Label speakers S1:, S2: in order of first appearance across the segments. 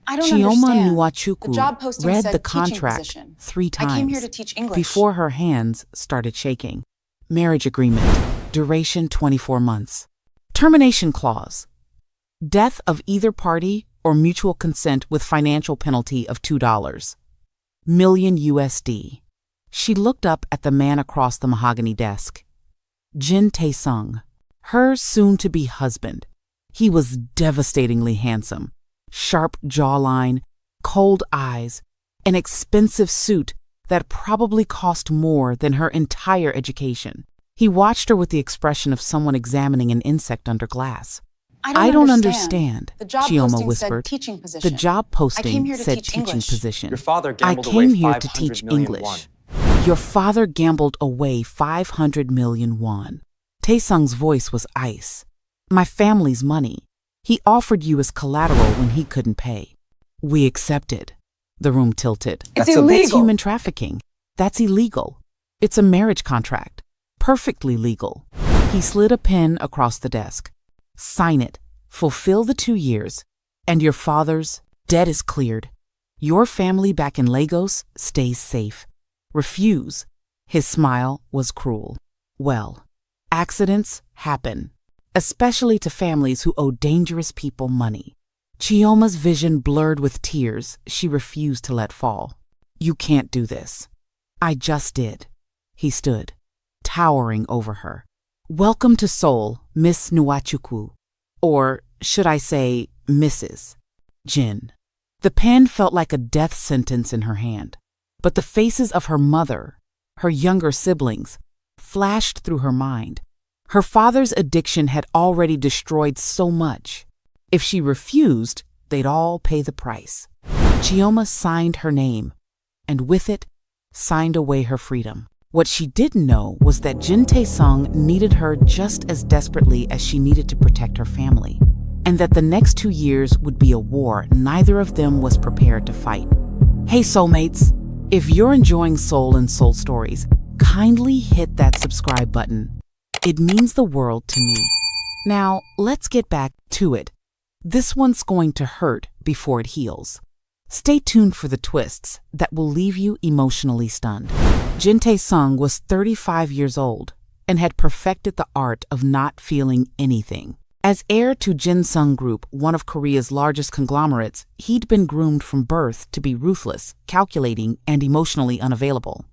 S1: I don't
S2: Chioma
S1: understand. The
S2: Nwachukwu
S1: job posting
S2: read
S1: said
S2: the
S1: teaching
S2: contract
S1: position.
S2: 3
S1: I came here
S2: times
S1: to teach English.
S2: before her hands started shaking. Marriage agreement, duration 24 months. Termination clause, death of either party or mutual consent with financial penalty of $2 million USD. She looked up at the man across the mahogany desk. Jin Tae-sung, her soon-to-be husband. He was devastatingly handsome. Sharp jawline, cold eyes, an expensive suit that probably cost more than her entire education. He watched her with the expression of someone examining an insect under glass.
S1: I don't
S2: understand,
S1: The job
S2: Chioma
S1: posting
S2: whispered.
S1: said teaching position.
S2: The job
S1: I came
S2: posting
S1: here to
S2: said
S1: teach
S2: teaching
S1: English.
S2: position.
S3: Your father
S2: I
S3: gambled
S2: came
S3: away
S2: here to
S3: 500
S2: teach
S3: million
S2: English.
S3: won.
S2: Your father gambled away 500 million won. Tae-sung's voice was ice. My family's money. He offered you as collateral when he couldn't pay. We accepted. The room tilted.
S1: It's
S2: That's
S1: illegal.
S2: human trafficking. That's illegal. It's a marriage contract. Perfectly legal. He slid a pen across the desk. Sign it. Fulfill the 2 years. And your father's debt is cleared. Your family back in Lagos stays safe. Refuse. His smile was cruel. Well, accidents happen, especially to families who owe dangerous people money. Chioma's vision blurred with tears she refused to let fall. You can't do this. I just did. He stood, towering over her. Welcome to Seoul, Miss Nwachukwu. Or should I say, Mrs. Jin. The pen felt like a death sentence in her hand, but the faces of her mother, her younger siblings, flashed through her mind. Her father's addiction had already destroyed so much. If she refused, they'd all pay the price. Chioma signed her name, and with it, signed away her freedom. What she didn't know was that Jin Tae-sung needed her just as desperately as she needed to protect her family, and that the next 2 years would be a war neither of them was prepared to fight. Hey soulmates, if you're enjoying Soul and Soul Stories, kindly hit that subscribe button. It means the world to me. Now, let's get back to it. This one's going to hurt before it heals. Stay tuned for the twists that will leave you emotionally stunned. Jin Tae-sung was 35 years old and had perfected the art of not feeling anything. As heir to Jinsung Group, one of Korea's largest conglomerates, he'd been groomed from birth to be ruthless, calculating, and emotionally unavailable.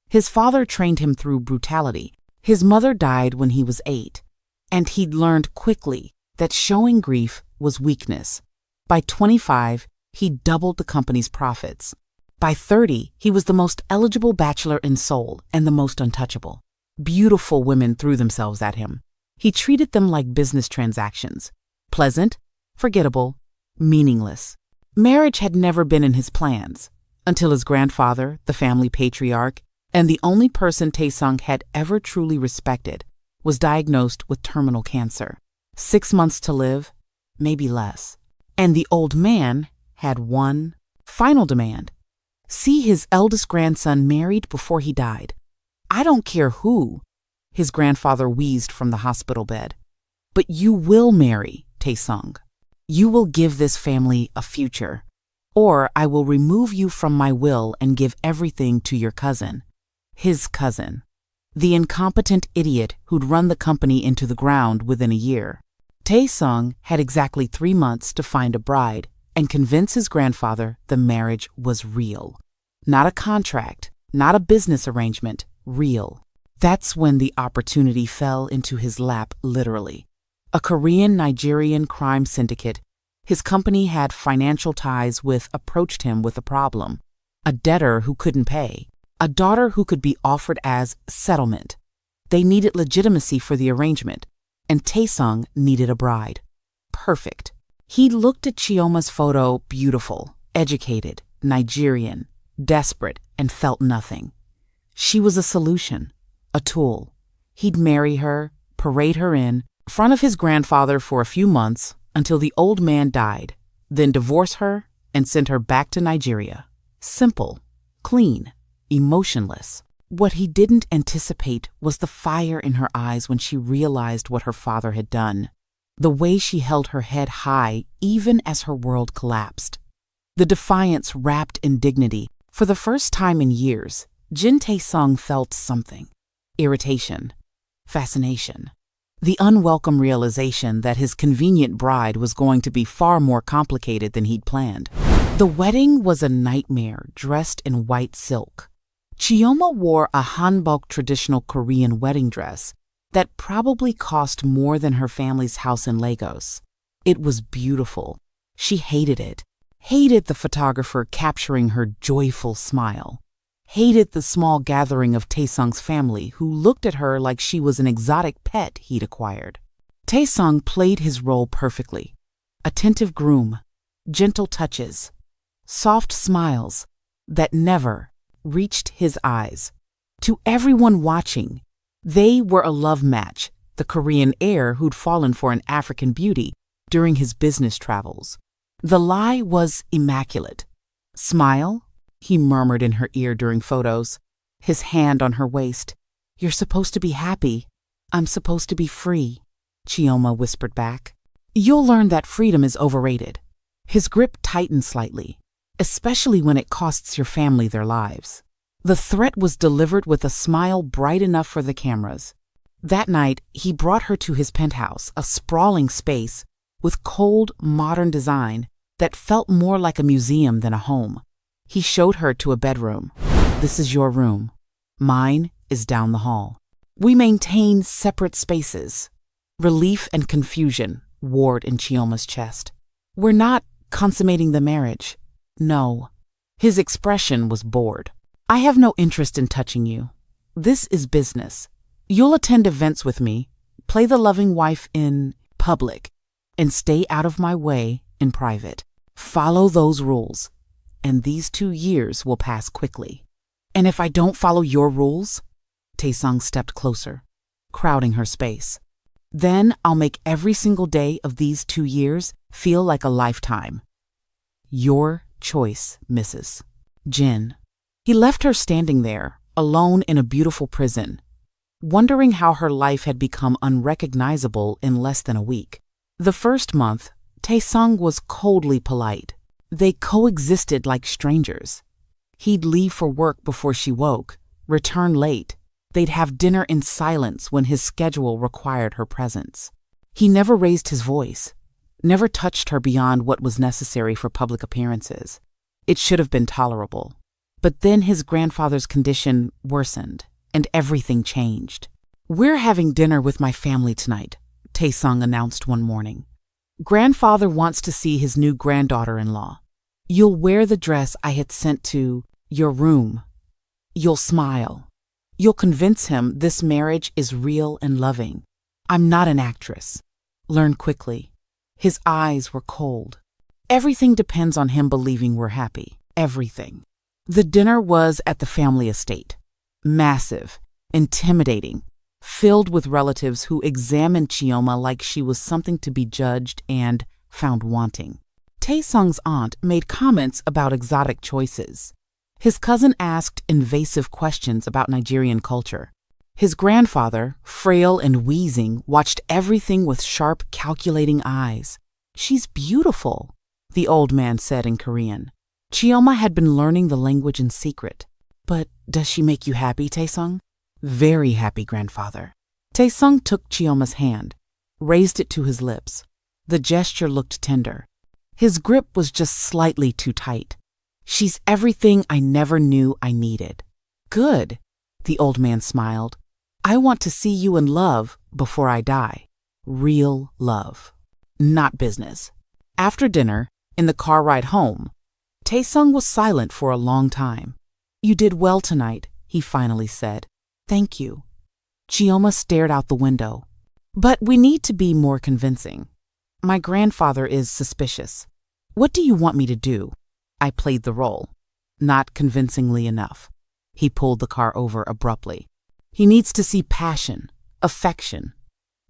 S2: His father trained him through brutality. His mother died when he was 8, and he'd learned quickly that showing grief was weakness. By 25, he doubled the company's profits. By 30, he was the most eligible bachelor in Seoul and the most untouchable. Beautiful women threw themselves at him. He treated them like business transactions. Pleasant, forgettable, meaningless. Marriage had never been in his plans, until his grandfather, the family patriarch, and the only person Tae-sung had ever truly respected, was diagnosed with terminal cancer. 6 months to live, maybe less. And the old man had one final demand: see his eldest grandson married before he died. I don't care who, his grandfather wheezed from the hospital bed. But you will marry, Tae-sung. You will give this family a future. Or I will remove you from my will and give everything to your cousin. His cousin. The incompetent idiot who'd run the company into the ground within a year. Tae-sung had exactly 3 months to find a bride and convince his grandfather the marriage was real. Not a contract, not a business arrangement, real. That's when the opportunity fell into his lap, literally. A Korean-Nigerian crime syndicate his company had financial ties with approached him with a problem. A debtor who couldn't pay. A daughter who could be offered as settlement. They needed legitimacy for the arrangement, and Tae-sung needed a bride. Perfect. He looked at Chioma's photo, beautiful, educated, Nigerian, desperate, and felt nothing. She was a solution, a tool. He'd marry her, parade her in front of his grandfather for a few months until the old man died, then divorce her and send her back to Nigeria. Simple, clean, emotionless. What he didn't anticipate was the fire in her eyes when she realized what her father had done. The way she held her head high even as her world collapsed. the defiance wrapped in dignity. For the first time in years, Jin Tae-sung felt something: irritation, fascination, the unwelcome realization that his convenient bride was going to be far more complicated than he'd planned. The wedding was a nightmare, dressed in white silk. Chioma wore a hanbok traditional Korean wedding dress that probably cost more than her family's house in Lagos. It was beautiful. She hated it. Hated the photographer capturing her joyful smile. Hated the small gathering of Taesung's family who looked at her like she was an exotic pet he'd acquired. Taesung played his role perfectly. Attentive groom, gentle touches, soft smiles that never reached his eyes. To everyone watching, they were a love match, the Korean heir who'd fallen for an African beauty during his business travels. The lie was immaculate. "Smile," he murmured in her ear during photos, his hand on her waist. "You're supposed to be happy. I'm supposed to be free," Chioma whispered back. "You'll learn that freedom is overrated." His grip tightened slightly, especially when it costs your family their lives. The threat was delivered with a smile bright enough for the cameras. That night, he brought her to his penthouse, a sprawling space with cold, modern design that felt more like a museum than a home. He showed her to a bedroom. "This is your room. Mine is down the hall." We maintain separate spaces. Relief and confusion warred in Chioma's chest. "We're not consummating the marriage." "No." His expression was bored. "I have no interest in touching you. This is business. You'll attend events with me, play the loving wife in public, and stay out of my way in private. Follow those rules, and these 2 years will pass quickly." "And if I don't follow your rules?" Taesung stepped closer, crowding her space. "Then I'll make every single day of these 2 years feel like a lifetime." "Your choice, Mrs. Jin." He left her standing there, alone in a beautiful prison, wondering how her life had become unrecognizable in less than a week. The first month, Taesung was coldly polite. They coexisted like strangers. He'd leave for work before she woke, return late. They'd have dinner in silence when his schedule required her presence. He never raised his voice, never touched her beyond what was necessary for public appearances. It should have been tolerable. But then his grandfather's condition worsened, and everything changed. "We're having dinner with my family tonight," Taesung announced one morning. "Grandfather wants to see his new granddaughter-in-law. You'll wear the dress I had sent to your room. You'll smile. You'll convince him this marriage is real and loving. I'm not an actress. Learn quickly." His eyes were cold. "Everything depends on him believing we're happy. Everything." The dinner was at the family estate. Massive, intimidating, filled with relatives who examined Chioma like she was something to be judged and found wanting. Taesung's aunt made comments about exotic choices. His cousin asked invasive questions about Nigerian culture. His grandfather, frail and wheezing, watched everything with sharp, calculating eyes. "She's beautiful," the old man said in Korean. Chioma had been learning the language in secret. "But does she make you happy, Taesung?" "Very happy, grandfather." Taesung took Chioma's hand, raised it to his lips. The gesture looked tender. His grip was just slightly too tight. "She's everything I never knew I needed." "Good," the old man smiled. "I want to see you in love before I die. Real love, not business." After dinner, in the car ride home, Taesung was silent for a long time. "You did well tonight," he finally said. "Thank you." Chioma stared out the window. "But we need to be more convincing. My grandfather is suspicious. What do you want me to do?" I played the role. Not convincingly enough. He pulled the car over abruptly. "He needs to see passion, affection,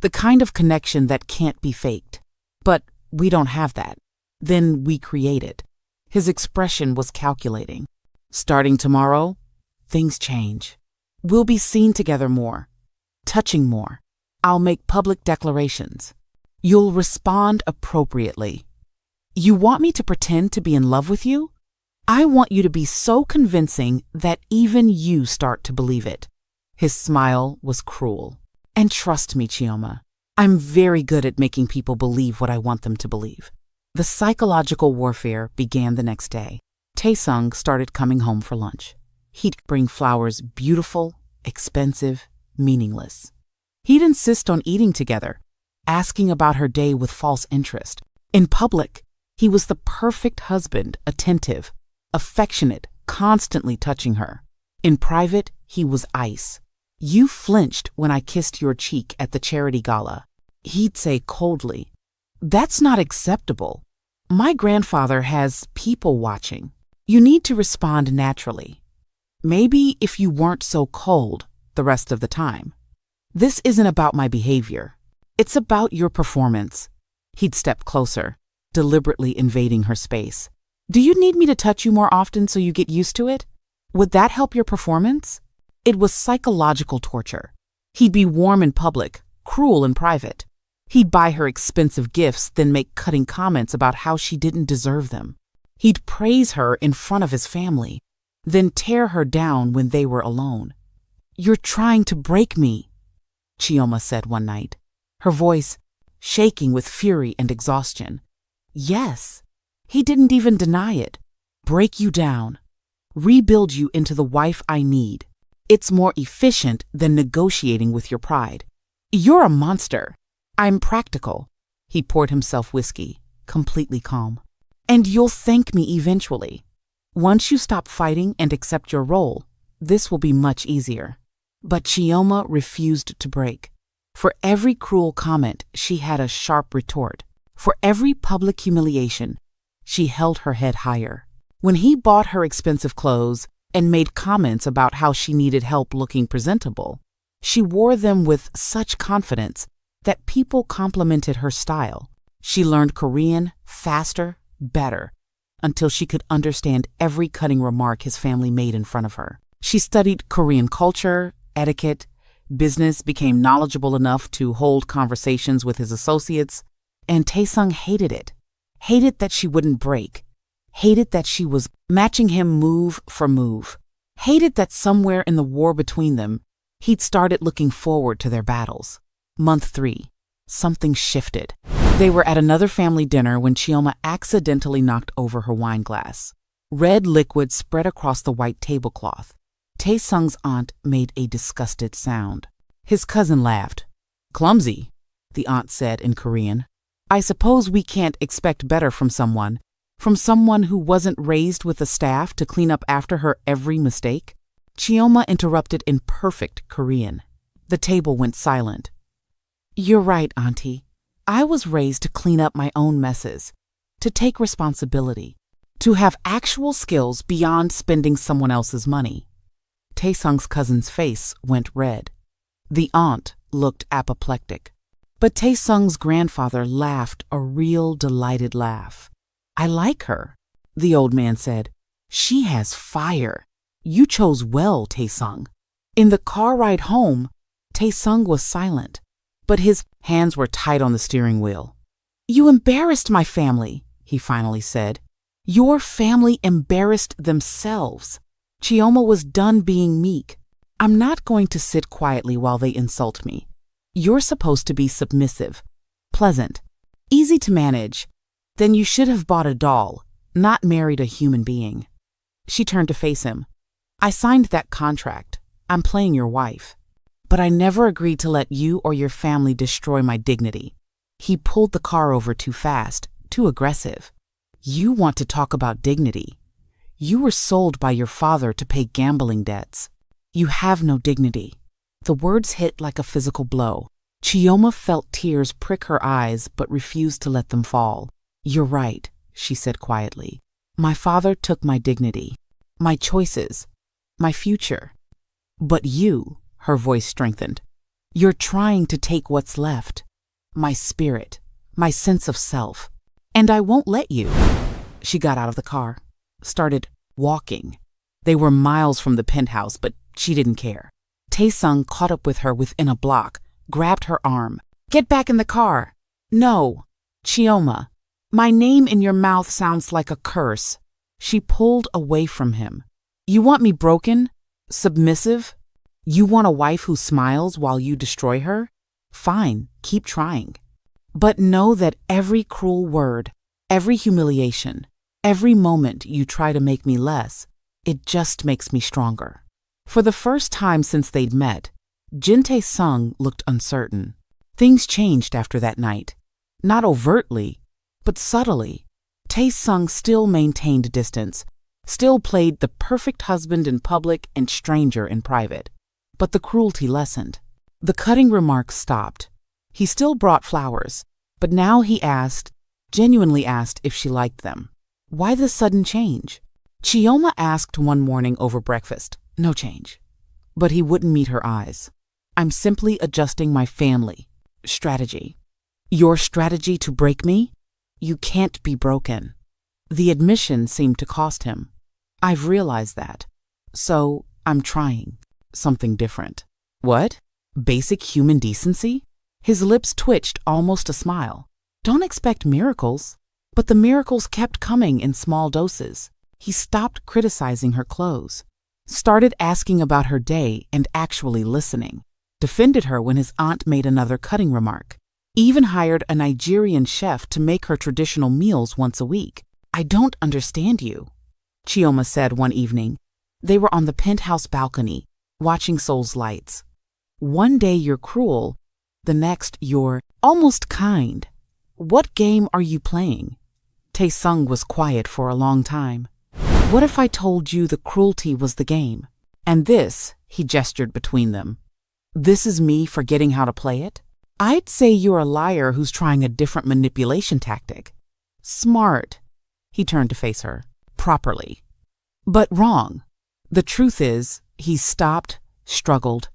S2: the kind of connection that can't be faked. But we don't have that. Then we create it." His expression was calculating. "Starting tomorrow, things change. We'll be seen together more, touching more. I'll make public declarations. You'll respond appropriately. You want me to pretend to be in love with you? I want you to be so convincing that even you start to believe it." His smile was cruel. "And trust me, Chioma, I'm very good at making people believe what I want them to believe." The psychological warfare began the next day. Tae-sung started coming home for lunch. He'd bring flowers, beautiful, expensive, meaningless. He'd insist on eating together, asking about her day with false interest. In public, he was the perfect husband, attentive, affectionate, constantly touching her. In private, he was ice. "You flinched when I kissed your cheek at the charity gala." He'd say coldly, "That's not acceptable. My grandfather has people watching. You need to respond naturally. Maybe if you weren't so cold the rest of the time. This isn't about my behavior. It's about your performance." He'd step closer, deliberately invading her space. "Do you need me to touch you more often so you get used to it? Would that help your performance?" It was psychological torture. He'd be warm in public, cruel in private. He'd buy her expensive gifts, then make cutting comments about how she didn't deserve them. He'd praise her in front of his family, then tear her down when they were alone. "You're trying to break me," Chioma said one night, her voice shaking with fury and exhaustion. "Yes." He didn't even deny it. "Break you down. Rebuild you into the wife I need. It's more efficient than negotiating with your pride. You're a monster. I'm practical." He poured himself whiskey, completely calm. "And you'll thank me eventually. Once you stop fighting and accept your role, this will be much easier." But Chioma refused to break. For every cruel comment, she had a sharp retort. For every public humiliation, she held her head higher. When he bought her expensive clothes and made comments about how she needed help looking presentable, she wore them with such confidence that people complimented her style. She learned Korean faster, better, until she could understand every cutting remark his family made in front of her. She studied Korean culture, etiquette, business, became knowledgeable enough to hold conversations with his associates, and Tae-sung hated it. Hated that she wouldn't break. Hated that she was matching him move for move. Hated that somewhere in the war between them, he'd started looking forward to their battles. Month 3. Something shifted. They were at another family dinner when Chioma accidentally knocked over her wine glass. Red liquid spread across the white tablecloth. Tae-sung's aunt made a disgusted sound. His cousin laughed. "Clumsy," the aunt said in Korean. "I suppose we can't expect better from someone who wasn't raised with a staff to clean up after her every mistake." Chioma interrupted in perfect Korean. The table went silent. "You're right, Auntie. I was raised to clean up my own messes, to take responsibility, to have actual skills beyond spending someone else's money." Tae-sung's cousin's face went red. The aunt looked apoplectic. But Tae-sung's grandfather laughed a real delighted laugh. "I like her," the old man said. "She has fire. You chose well, Tae-sung." In the car ride home, Tae-sung was silent, but his hands were tight on the steering wheel. "You embarrassed my family," he finally said. "Your family embarrassed themselves." Chioma was done being meek. "I'm not going to sit quietly while they insult me. You're supposed to be submissive, pleasant, easy to manage. Then you should have bought a doll, not married a human being." She turned to face him. "I signed that contract. I'm playing your wife. But I never agreed to let you or your family destroy my dignity." He pulled the car over too fast, too aggressive. "You want to talk about dignity? You were sold by your father to pay gambling debts. You have no dignity." The words hit like a physical blow. Chioma felt tears prick her eyes but refused to let them fall. "You're right," she said quietly. "My father took my dignity, my choices, my future. But you," her voice strengthened, "you're trying to take what's left, my spirit, my sense of self. And I won't let you." She got out of the car, started walking. They were miles from the penthouse, but she didn't care. Tae-sung caught up with her within a block, grabbed her arm. "Get back in the car." "No, Chioma." My name in your mouth sounds like a curse. She pulled away from him. You want me broken? Submissive? You want a wife who smiles while you destroy her? Fine, keep trying. But know that every cruel word, every humiliation, every moment you try to make me less, it just makes me stronger. For the first time since they'd met, Jin Tae-sung looked uncertain. Things changed after that night. Not overtly, but subtly. Tae-sung still maintained distance, still played the perfect husband in public and stranger in private. But the cruelty lessened. The cutting remarks stopped. He still brought flowers, but now he genuinely asked if she liked them. Why the sudden change? Chioma asked one morning over breakfast. No change. But he wouldn't meet her eyes. I'm simply adjusting my family strategy. Your strategy to break me? You can't be broken. The admission seemed to cost him. I've realized that. So I'm trying something different. What? Basic human decency? His lips twitched almost a smile. Don't expect miracles. But the miracles kept coming in small doses. He stopped criticizing her clothes, started asking about her day and actually listening, defended her when his aunt made another cutting remark, even hired a Nigerian chef to make her traditional meals once a week. I don't understand you, Chioma said one evening. They were on the penthouse balcony, watching Seoul's lights. One day you're cruel, the next you're almost kind. What game are you playing? Tae-sung was quiet for a long time. What if I told you the cruelty was the game? And this, he gestured between them, this is me forgetting how to play it? I'd say you're a liar who's trying a different manipulation tactic. Smart. He turned to face her. Properly. But wrong. The truth is, he stopped, struggled.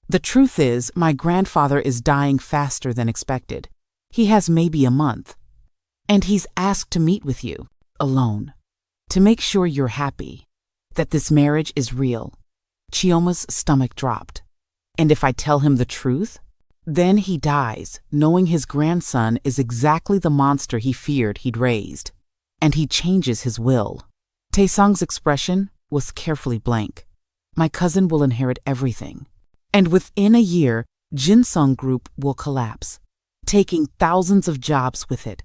S2: The truth is, my grandfather is dying faster than expected. He has maybe a month. And he's asked to meet with you, alone, to make sure you're happy, that this marriage is real. Chioma's stomach dropped. And if I tell him the truth, then he dies, knowing his grandson is exactly the monster he feared he'd raised. And he changes his will. Tae-sung's expression was carefully blank. My cousin will inherit everything. And within a year, Jin-sung Group will collapse, taking thousands of jobs with it,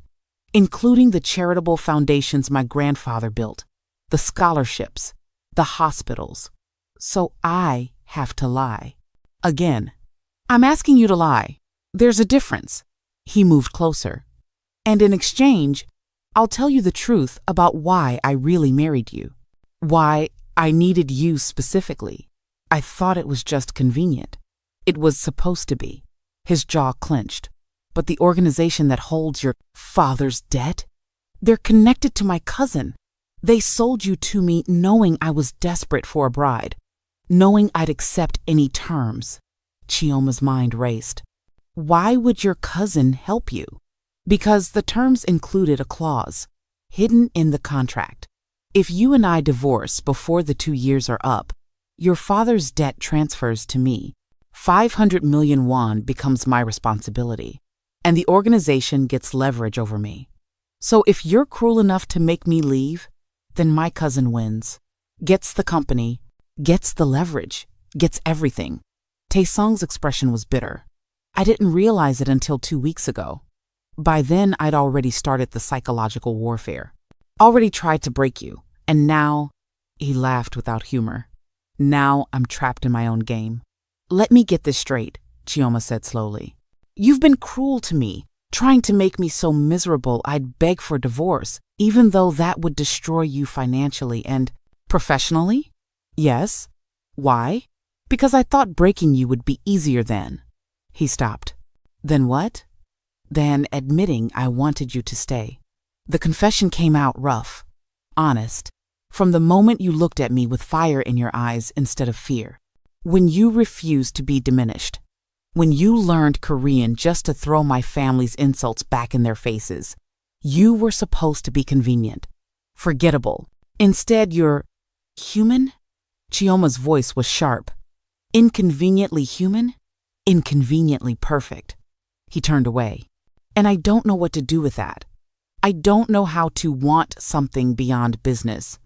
S2: including the charitable foundations my grandfather built, the scholarships, the hospitals. So I have to lie. Again, I'm asking you to lie. There's a difference. He moved closer. And in exchange, I'll tell you the truth about why I really married you. Why I needed you specifically. I thought it was just convenient. It was supposed to be. His jaw clenched. But the organization that holds your father's debt? They're connected to my cousin. They sold you to me knowing I was desperate for a bride, knowing I'd accept any terms. Chioma's mind raced. Why would your cousin help you? Because the terms included a clause, hidden in the contract. If you and I divorce before the 2 years are up, your father's debt transfers to me. 500 million won becomes my responsibility. And the organization gets leverage over me. So if you're cruel enough to make me leave, then my cousin wins, gets the company, gets the leverage, gets everything. Tae-sung's expression was bitter. I didn't realize it until 2 weeks ago. By then, I'd already started the psychological warfare, already tried to break you, and now, he laughed without humor. Now I'm trapped in my own game. Let me get this straight, Chioma said slowly. You've been cruel to me, trying to make me so miserable I'd beg for divorce, even though that would destroy you financially and professionally? Yes. Why? Because I thought breaking you would be easier then. He stopped. Then what? Then admitting I wanted you to stay. The confession came out rough, honest, from the moment you looked at me with fire in your eyes instead of fear. When you refused to be diminished. When you learned Korean just to throw my family's insults back in their faces, you were supposed to be convenient, forgettable. Instead, you're human? Chioma's voice was sharp. Inconveniently human? Inconveniently perfect. He turned away. And I don't know what to do with that. I don't know how to want something beyond business,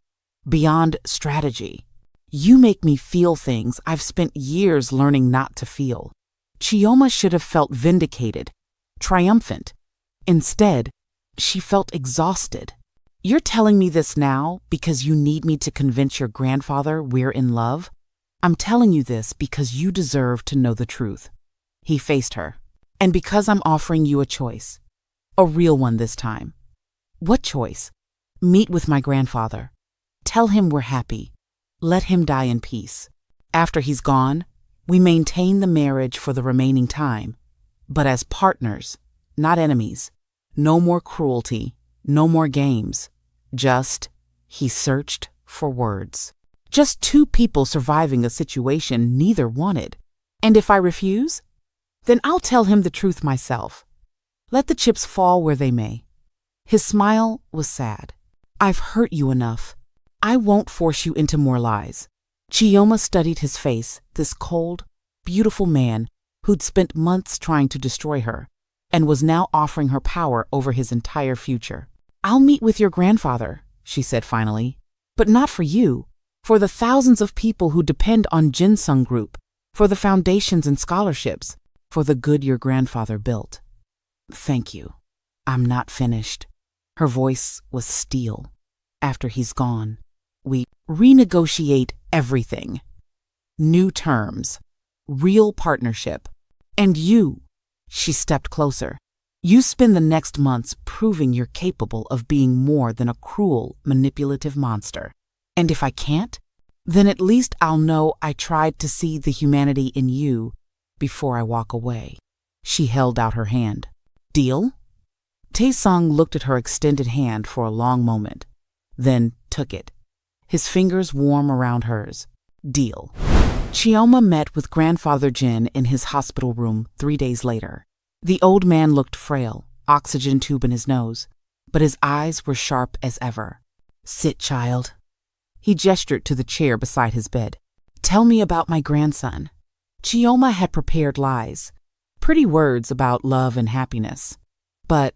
S2: beyond strategy. You make me feel things I've spent years learning not to feel. Chioma should have felt vindicated, triumphant. Instead, she felt exhausted. You're telling me this now because you need me to convince your grandfather we're in love? I'm telling you this because you deserve to know the truth. He faced her. And because I'm offering you a choice. A real one this time. What choice? Meet with my grandfather. Tell him we're happy. Let him die in peace. After he's gone, we maintain the marriage for the remaining time. But as partners, not enemies. No more cruelty. No more games. He searched for words. Just two people surviving a situation neither wanted. And if I refuse, then I'll tell him the truth myself. Let the chips fall where they may. His smile was sad. I've hurt you enough. I won't force you into more lies. Chioma studied his face, this cold, beautiful man who'd spent months trying to destroy her, and was now offering her power over his entire future. I'll meet with your grandfather, she said finally, but not for you, for the thousands of people who depend on Jinsung Group, for the foundations and scholarships, for the good your grandfather built. Thank you. I'm not finished. Her voice was steel. After he's gone, we renegotiate everything. New terms, real partnership. And you, she stepped closer. You spend the next months proving you're capable of being more than a cruel, manipulative monster. And if I can't, then at least I'll know I tried to see the humanity in you before I walk away. She held out her hand. Deal? Taesung looked at her extended hand for a long moment, then took it, his fingers warm around hers. Deal. Chioma met with Grandfather Jin in his hospital room 3 days later. The old man looked frail, oxygen tube in his nose, but his eyes were sharp as ever. Sit, child. He gestured to the chair beside his bed. Tell me about my grandson. Chioma had prepared lies, pretty words about love and happiness. But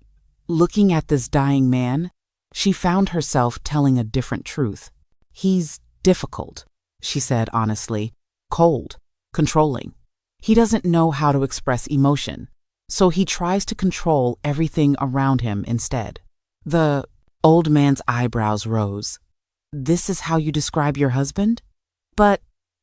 S2: looking at this dying man, she found herself telling a different truth. He's difficult, she said honestly, cold, controlling. He doesn't know how to express emotion, so he tries to control everything around him instead. The old man's eyebrows rose. This is how you describe your husband? But,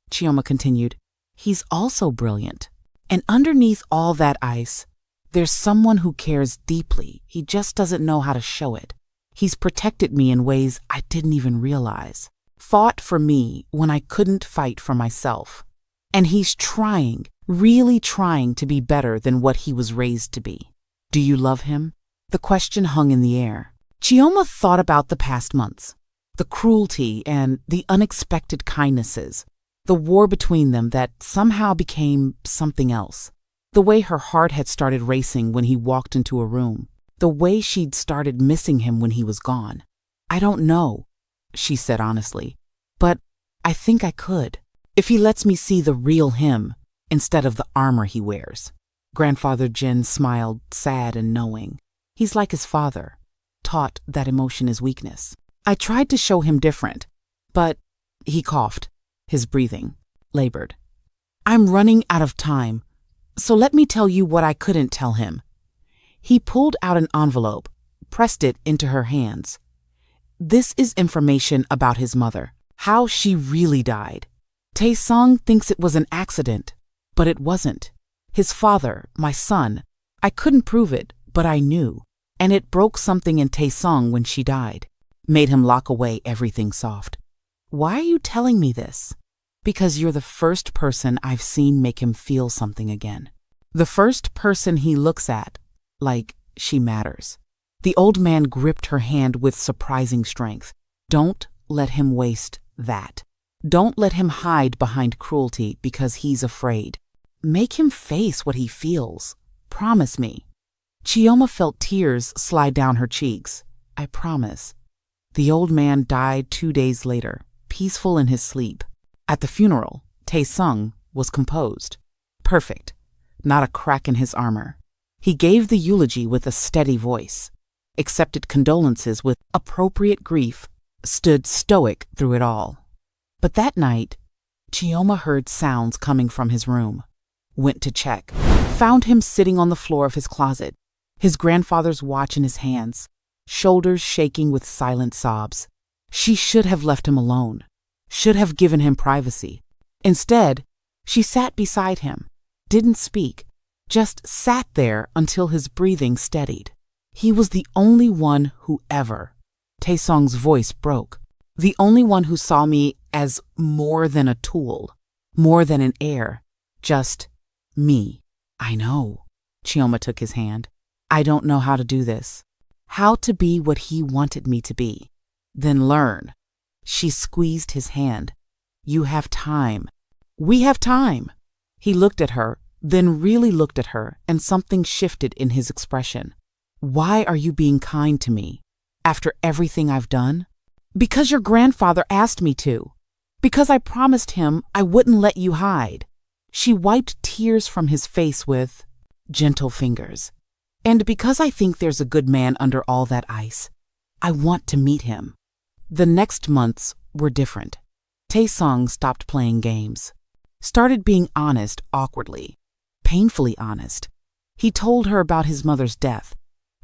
S2: Chioma continued, he's also brilliant. And underneath all that ice, there's someone who cares deeply. He just doesn't know how to show it. He's protected me in ways I didn't even realize. Fought for me when I couldn't fight for myself. And he's trying, really trying to be better than what he was raised to be. Do you love him? The question hung in the air. Chioma thought about the past months. The cruelty and the unexpected kindnesses. The war between them that somehow became something else. The way her heart had started racing when he walked into a room. The way she'd started missing him when he was gone. I don't know, she said honestly, but I think I could. If he lets me see the real him instead of the armor he wears. Grandfather Jin smiled, sad and knowing. He's like his father, taught that emotion is weakness. I tried to show him different, but he coughed, his breathing labored. I'm running out of time, so let me tell you what I couldn't tell him. He pulled out an envelope, pressed it into her hands. This is information about his mother, how she really died. Taesung thinks it was an accident, but it wasn't. His father, my son, I couldn't prove it, but I knew. And it broke something in Taesung when she died. Made him lock away everything soft. Why are you telling me this? Because you're the first person I've seen make him feel something again. The first person he looks at, like she matters. The old man gripped her hand with surprising strength. Don't let him waste that. Don't let him hide behind cruelty because he's afraid. Make him face what he feels. Promise me. Chioma felt tears slide down her cheeks. I promise. The old man died 2 days later, peaceful in his sleep. At the funeral, Taesung was composed. Perfect. Not a crack in his armor. He gave the eulogy with a steady voice. accepted condolences with appropriate grief, stood stoic through it all. But that night, Chioma heard sounds coming from his room, went to check, found him sitting on the floor of his closet, his grandfather's watch in his hands, shoulders shaking with silent sobs. She should have left him alone, should have given him privacy. Instead, she sat beside him, didn't speak, just sat there until his breathing steadied. He was the only one who ever, Taesong's voice broke, the only one who saw me as more than a tool, more than an heir, just me. I know. Chioma took his hand. I don't know how to do this. How to be what he wanted me to be. Then learn. She squeezed his hand. You have time. We have time. He looked at her, then really looked at her, and something shifted in his expression. Why are you being kind to me? After everything I've done? Because your grandfather asked me to. Because I promised him I wouldn't let you hide. She wiped tears from his face with gentle fingers. And because I think there's a good man under all that ice, I want to meet him. The next months were different. Taesong stopped playing games, started being honest awkwardly, painfully honest. He told her about his mother's death,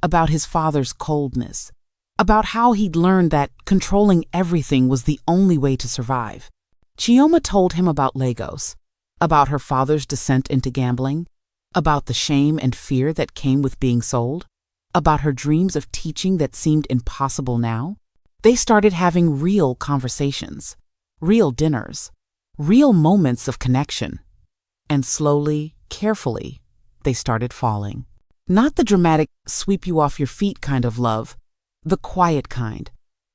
S2: about his father's coldness, about how he'd learned that controlling everything was the only way to survive. Chioma told him about Lagos, about her father's descent into gambling, about the shame and fear that came with being sold, about her dreams of teaching that seemed impossible now. They started having real conversations, real dinners, real moments of connection. And slowly, carefully, they started falling. Not the dramatic, sweep you off your feet kind of love, the quiet kind,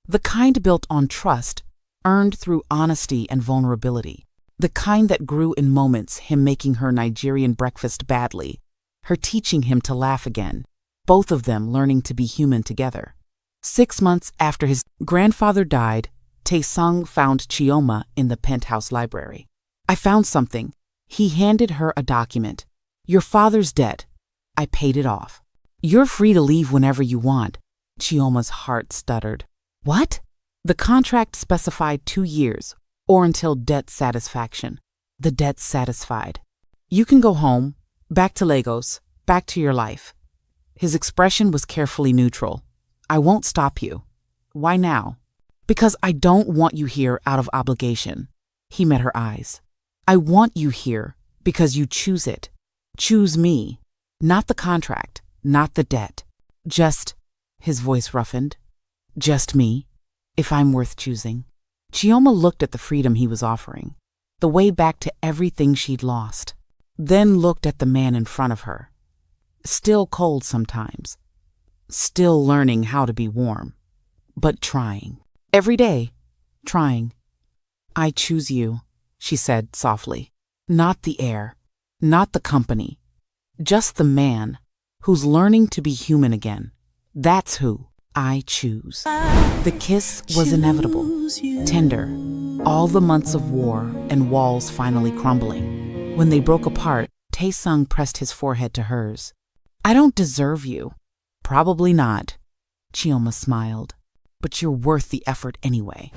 S2: the kind built on trust, earned through honesty and vulnerability, the kind that grew in moments, him making her Nigerian breakfast badly, her teaching him to laugh again, both of them learning to be human together. 6 months after his grandfather died, Taesong found Chioma in the penthouse library. I found something. He handed her a document. Your father's debt. I paid it off. You're free to leave whenever you want. Chioma's heart stuttered. What? The contract specified 2 years, or until debt satisfaction. The debt's satisfied. You can go home, back to Lagos, back to your life. His expression was carefully neutral. I won't stop you. Why now? Because I don't want you here out of obligation. He met her eyes. I want you here because you choose it. Choose me. Not the contract, not the debt. Just, his voice roughened, just me, if I'm worth choosing. Chioma looked at the freedom he was offering, the way back to everything she'd lost, then looked at the man in front of her. Still cold sometimes, still learning how to be warm, but trying. Every day, trying. I choose you, she said softly. Not the heir, not the company, just the man who's learning to be human again. That's who I choose. The kiss was inevitable, tender, all the months of war and walls finally crumbling. When they broke apart, Taesong pressed his forehead to hers. I don't deserve you. Probably not. Chioma smiled. But you're worth the effort anyway.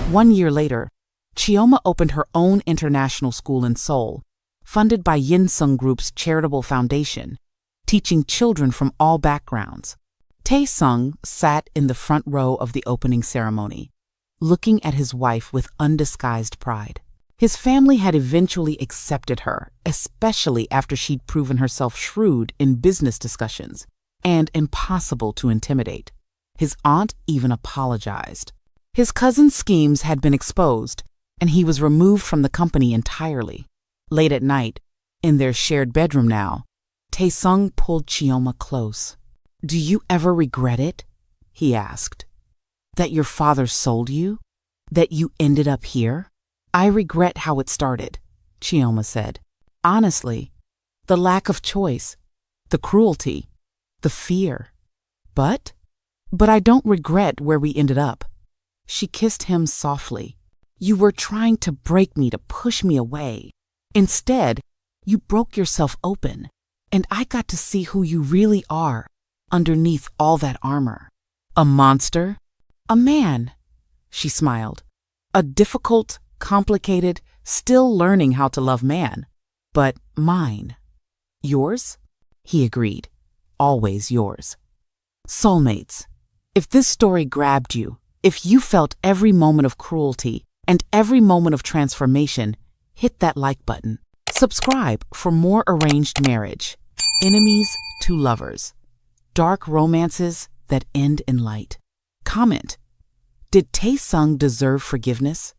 S2: 1 year later, Chioma opened her own international school in Seoul, funded by Yinsung Group's charitable foundation, teaching children from all backgrounds. Taesong sat in the front row of the opening ceremony, looking at his wife with undisguised pride. His family had eventually accepted her, especially after she'd proven herself shrewd in business discussions and impossible to intimidate. His aunt even apologized. His cousin's schemes had been exposed, and he was removed from the company entirely. Late at night, in their shared bedroom now, Taesong pulled Chioma close. Do you ever regret it? He asked. That your father sold you? That you ended up here? I regret how it started, Chioma said. Honestly, the lack of choice, the cruelty, the fear. But I don't regret where we ended up. She kissed him softly. You were trying to break me, to push me away. Instead, you broke yourself open, and I got to see who you really are underneath all that armor. A monster? A man, she smiled. A difficult, complicated, still learning how to love man. But mine. Yours? He agreed. Always yours. Soulmates. If this story grabbed you, if you felt every moment of cruelty and every moment of transformation, hit that like button. Subscribe for more arranged marriage, enemies to lovers, dark romances that end in light. Comment. Did Tae-sung deserve forgiveness?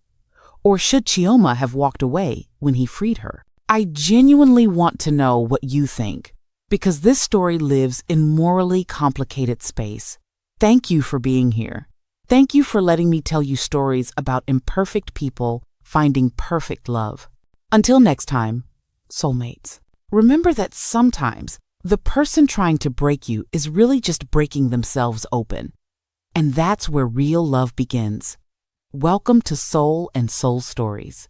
S2: Or should Chioma have walked away when he freed her? I genuinely want to know what you think, because this story lives in morally complicated space. Thank you for being here. Thank you for letting me tell you stories about imperfect people finding perfect love. Until next time, soulmates, remember that sometimes the person trying to break you is really just breaking themselves open. And that's where real love begins. Welcome to Soul and Soul Stories.